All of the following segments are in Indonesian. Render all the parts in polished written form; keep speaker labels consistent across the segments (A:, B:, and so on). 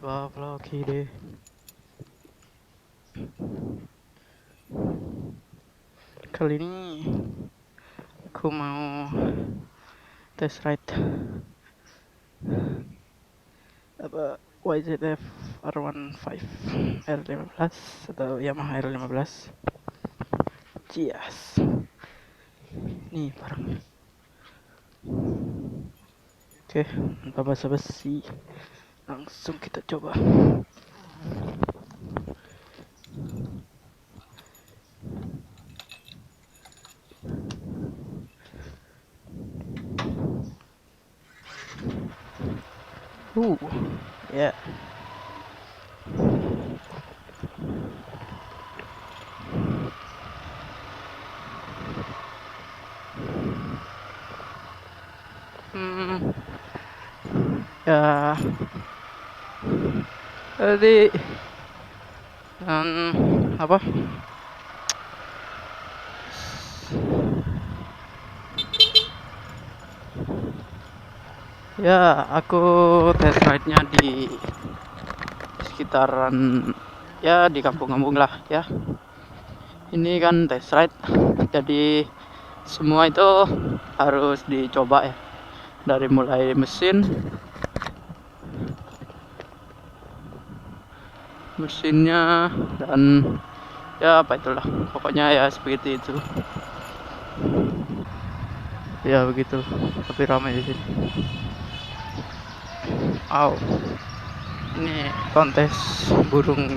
A: Coba vlog deh. Kali ini aku mau test ride YZF R15 R15 atau Yamaha R15. Cias. Nih barangnya. Oke, tanpa basa-basi, langsung kita coba. Ya. Ya. Tadi apa? Ya, aku test ride-nya di sekitaran ya di kampung-kampung lah ya. Ini kan test ride, jadi semua itu harus dicoba ya. Dari mulai mesinnya dan ya apa itulah. Pokoknya ya seperti itu. Ya begitu, tapi ramai di sini. Ini kontes burung.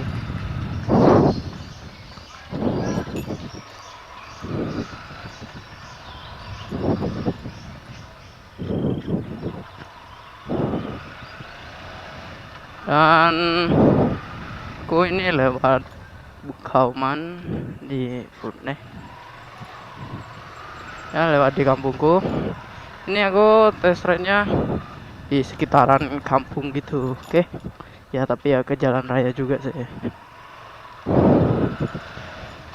A: Dan aku ini lewat Bukauman di Furne. Ya lewat di kampungku. Ini aku test ride-nya di sekitaran kampung gitu, oke? Ya tapi ya ke jalan raya juga sih.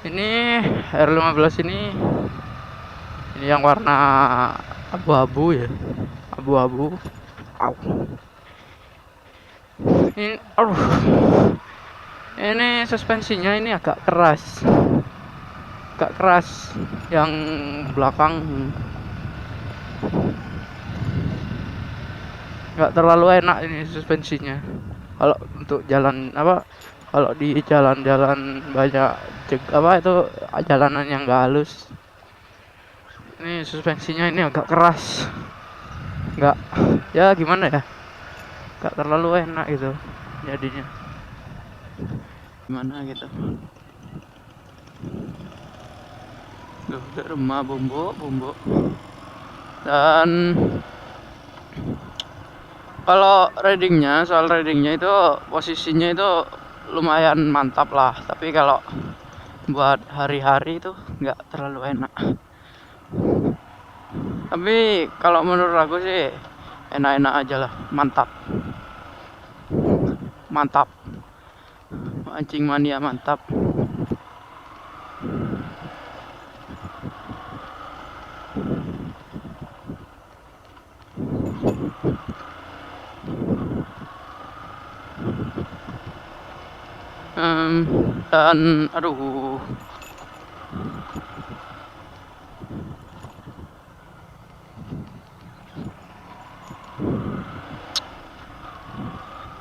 A: Ini R15 ini yang warna abu-abu ya, abu-abu. Ini suspensinya ini agak keras yang belakang. Nggak terlalu enak ini suspensinya kalau untuk jalan kalau di jalan-jalan banyak itu jalanan yang nggak halus. Ini suspensinya ini agak keras, nggak ya gimana ya, nggak terlalu enak gitu jadinya, gimana gitu. Rumah bumbu dan kalau soal ridingnya itu posisinya itu lumayan mantap lah, tapi kalau buat hari-hari itu nggak terlalu enak. Tapi kalau menurut aku sih enak-enak aja lah, mantap mancing mania mantap. Dan aduh,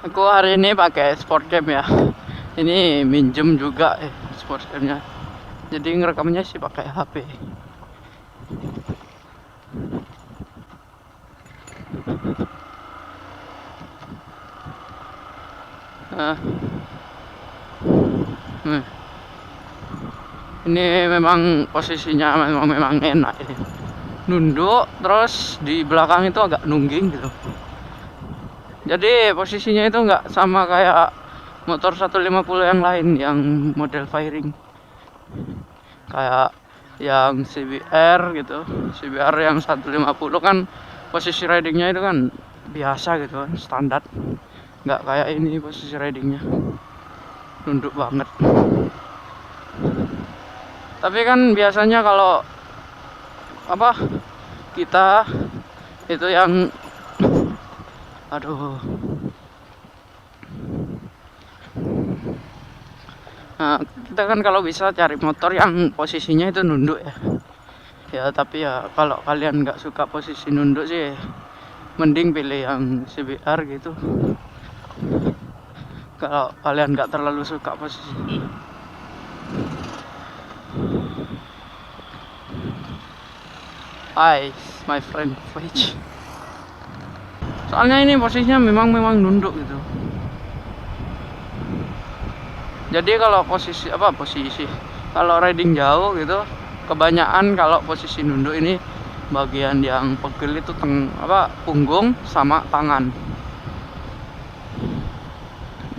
A: aku hari ini pakai sport cam ya. Ini minjem juga sport camnya. Jadi ngerekamnya sih pakai HP. Ini memang posisinya memang enak ini. Nunduk terus di belakang itu agak nungging gitu. Jadi posisinya itu nggak sama kayak motor 150 yang lain yang model fairing. Kayak yang CBR gitu. CBR yang 150 kan posisi ridingnya itu kan biasa gitu kan, standar. Nggak kayak ini posisi ridingnya. Nunduk banget. Tapi kan biasanya kalau kita itu yang Nah, kita kan kalau bisa cari motor yang posisinya itu nunduk ya. Ya tapi ya kalau kalian nggak suka posisi nunduk sih, mending pilih yang CBR gitu. Kalau kalian nggak terlalu suka posisi. Hi, my friend Fetch. Soalnya ini posisinya memang nunduk gitu. Jadi kalau posisi kalau riding jauh gitu, kebanyakan kalau posisi nunduk ini bagian yang pegel itu punggung sama tangan.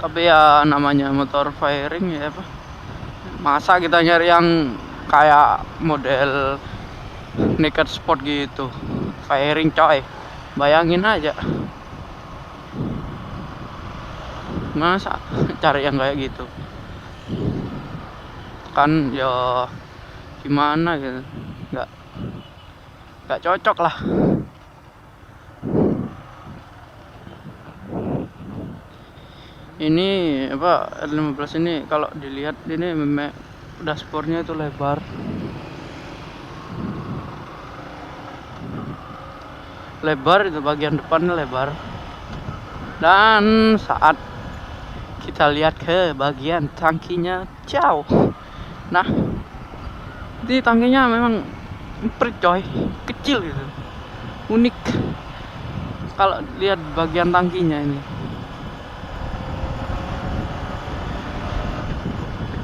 A: Tapi ya namanya motor fairing ya apa, masa kita nyari yang kayak model naked sport gitu fairing coy, bayangin aja masa cari yang kayak gitu kan, ya gimana gitu, nggak cocok lah. Ini apa R15 ini kalau dilihat ini dashboardnya itu lebar, itu bagian depannya lebar, dan saat kita lihat ke bagian tangkinya jauh, nah ini tangkinya memang emprit coy, kecil gitu, unik kalau lihat bagian tangkinya ini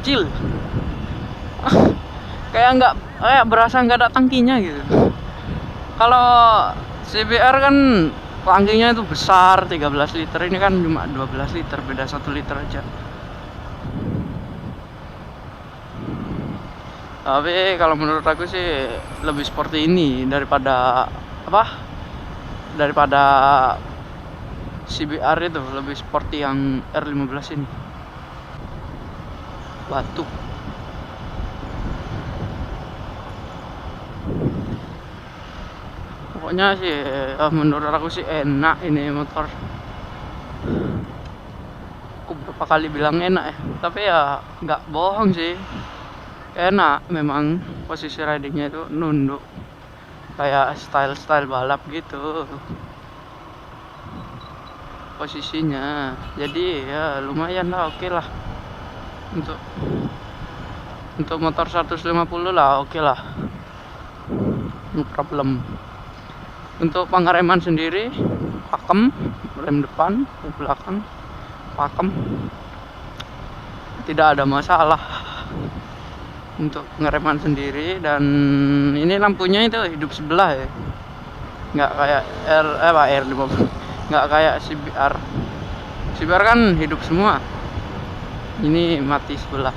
A: kecil. Kayak berasa nggak ada tangkinya gitu. Kalau CBR kan tangkinya itu besar 13 liter, ini kan cuma 12 liter, beda 1 liter aja. Tapi kalau menurut aku sih lebih seperti ini daripada CBR itu, lebih seperti yang R15 ini. Batuk. Pokoknya sih menurut aku sih enak ini motor. Aku berapa kali bilang enak ya, tapi ya nggak bohong sih, enak memang. Posisi ridingnya itu nunduk kayak style balap gitu posisinya, jadi ya lumayan lah, oke lah untuk motor 150 lah, oke lah, no problem. Untuk pengereman sendiri pakem, rem depan, belakang pakem, tidak ada masalah untuk pengereman sendiri. Dan ini lampunya itu hidup sebelah ya, nggak kayak R50, nggak kayak CBR kan hidup semua, ini mati sebelah,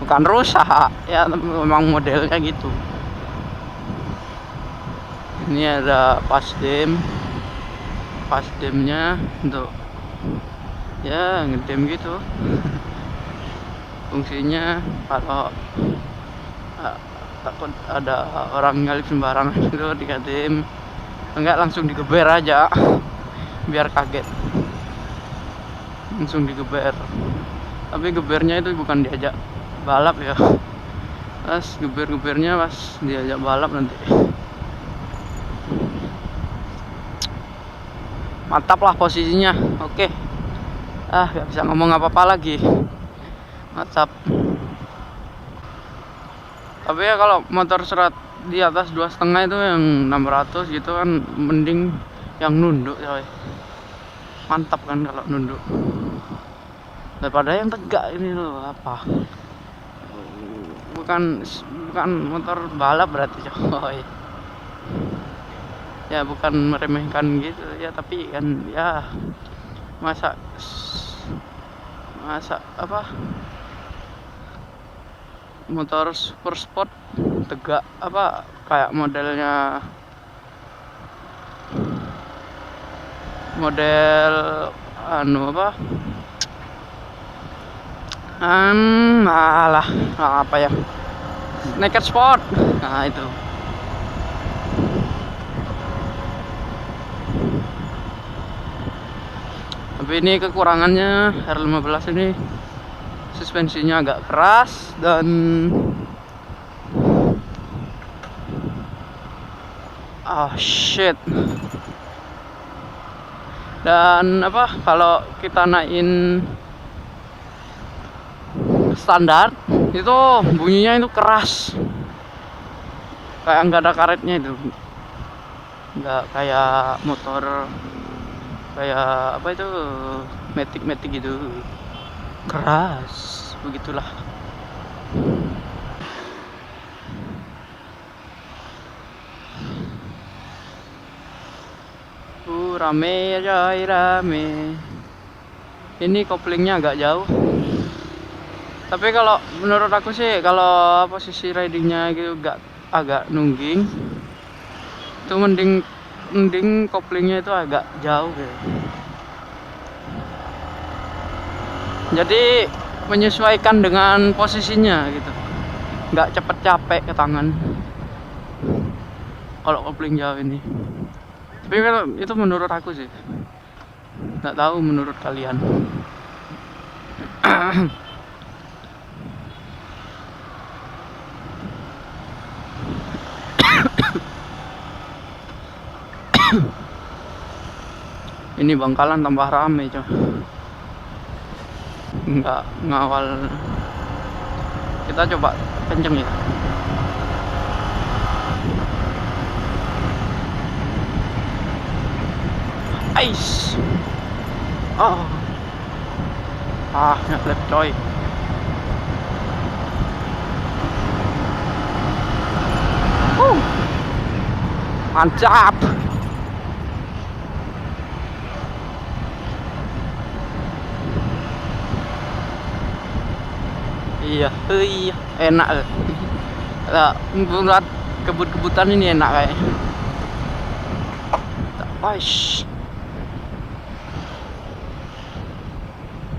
A: bukan rusak ya, memang modelnya gitu. Ini ada pasdemnya untuk ya ngedem gitu. Fungsinya kalau takut ada orang nyalip sembarangan itu dikadem, enggak langsung digeber aja biar kaget, langsung digeber. Tapi gebernya itu bukan diajak balap ya, pas gebernya pas diajak balap nanti. Mantap lah posisinya, oke. Gak bisa ngomong apa-apa lagi, mantap. Tapi ya kalau motor serat di atas 2,5 itu yang 600 gitu kan, mending yang nunduk coy, mantap kan kalau nunduk daripada yang tegak ini loh. Bukan motor balap berarti coy ya, bukan meremehkan gitu ya, tapi kan ya masa motor super sport tegak kayak model naked sport, nah itu. Tapi ini kekurangannya R15 ini suspensinya agak keras dan shit. Dan apa, kalau kita naikin standar itu bunyinya itu keras, kayak nggak ada karetnya itu, nggak kayak motor kayak apa itu matic gitu, keras begitulah. Rame aja, rame. Ini koplingnya agak jauh, tapi kalau menurut aku sih kalau posisi ridingnya gitu agak nungging, itu mending koplingnya itu agak jauh gitu. Jadi menyesuaikan dengan posisinya gitu, nggak cepet capek ke tangan kalau kopling jauh ini. Tapi kalau itu menurut aku sih, nggak tahu menurut kalian. Ini Bangkalan tambah rame coy, nggak ngawal. Kita coba kenceng ya. Ais. Ngelep coy. Mantap. Iya, enak. Buat kebut-kebutan ini enak kayak.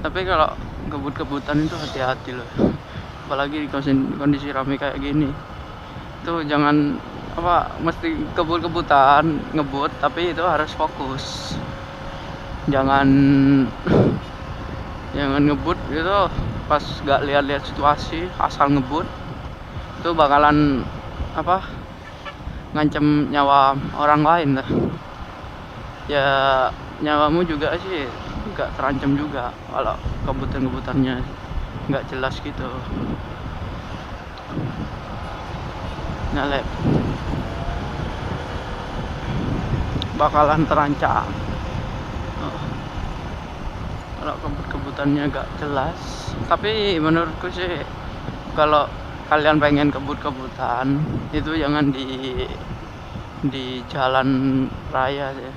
A: Tapi kalau kebut-kebutan itu hati-hati loh, apalagi di kondisi ramai kayak gini. Itu jangan mesti kebut-kebutan ngebut, tapi itu harus fokus. Jangan ngebut gitu pas gak lihat-lihat situasi, asal ngebut, itu bakalan ngancem nyawa orang lain lah. Ya nyawamu juga sih nggak terancam juga kalau kebutan-kebutannya nggak jelas gitu. Nyalep bakalan terancam kalau kebut-kebutannya nggak jelas. Tapi menurutku sih kalau kalian pengen kebut-kebutan itu jangan di jalan raya sih.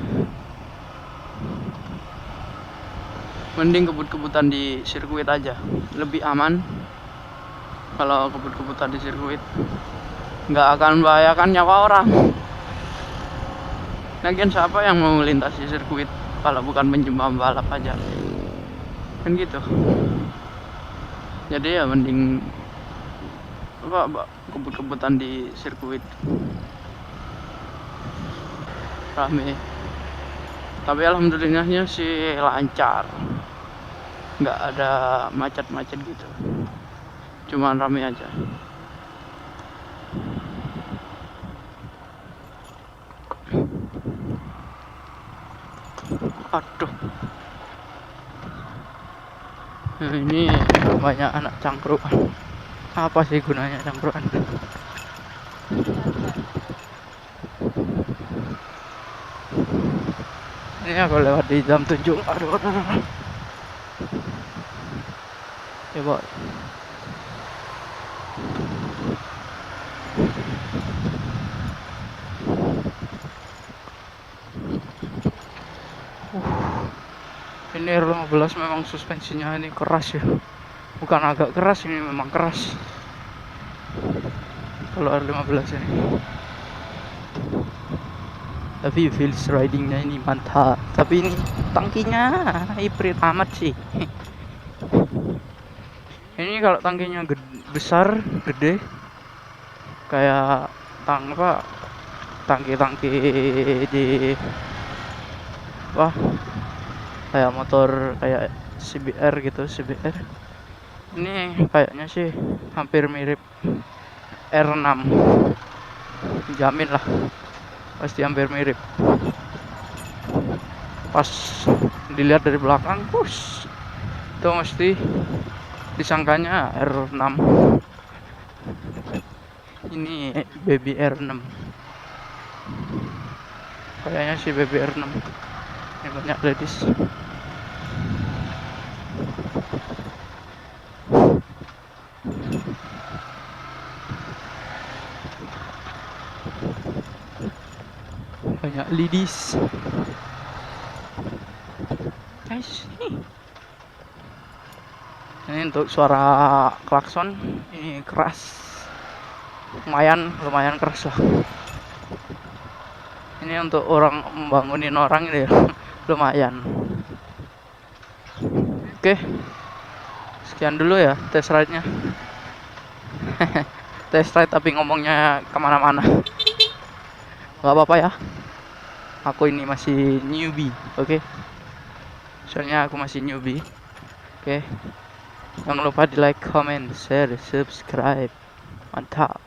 A: Mending kebut-kebutan di sirkuit aja, lebih aman. Kalau kebut-kebutan di sirkuit nggak akan membahayakan nyawa orang. Lagian siapa yang mau melintasi sirkuit kalau bukan pembalap aja, kan gitu. Jadi ya mending kebut-kebutan di sirkuit rame. Tapi alhamdulillahnya sih lancar, nggak ada macet-macet gitu, cuman rame aja. Aduh, nah, ini banyak anak cangkruan. Apa sih gunanya cangkruan? Ini aku lewat di jam 7. Aduh. Coba. Ini R15 memang suspensinya ini keras ya. Bukan agak keras, ini memang keras. Kalau R15 ini. Tapi feels ridingnya ini mantap. Tapi ini tangkinya hybrid amat sih. Ini kalau tangkinya besar, gede, kayak tangki di kayak motor kayak CBR gitu, CBR. Ini kayaknya sih hampir mirip R6, jamin lah pasti hampir mirip. Pas dilihat dari belakang, push, itu mesti disangkanya R6. Ini baby R6, kayaknya sih baby R6. Ini banyak ladies. Banyak ladies guys. Ini untuk suara klakson, ini keras, lumayan keras lah. Ini untuk orang membangunin orang ini ya. Lumayan. Oke, sekian dulu ya test ride nya. Test ride tapi ngomongnya kemana-mana. Gak apa-apa ya, aku ini masih newbie. Oke, soalnya aku masih newbie. Oke, jangan lupa di like, comment, share, subscribe. Mantap.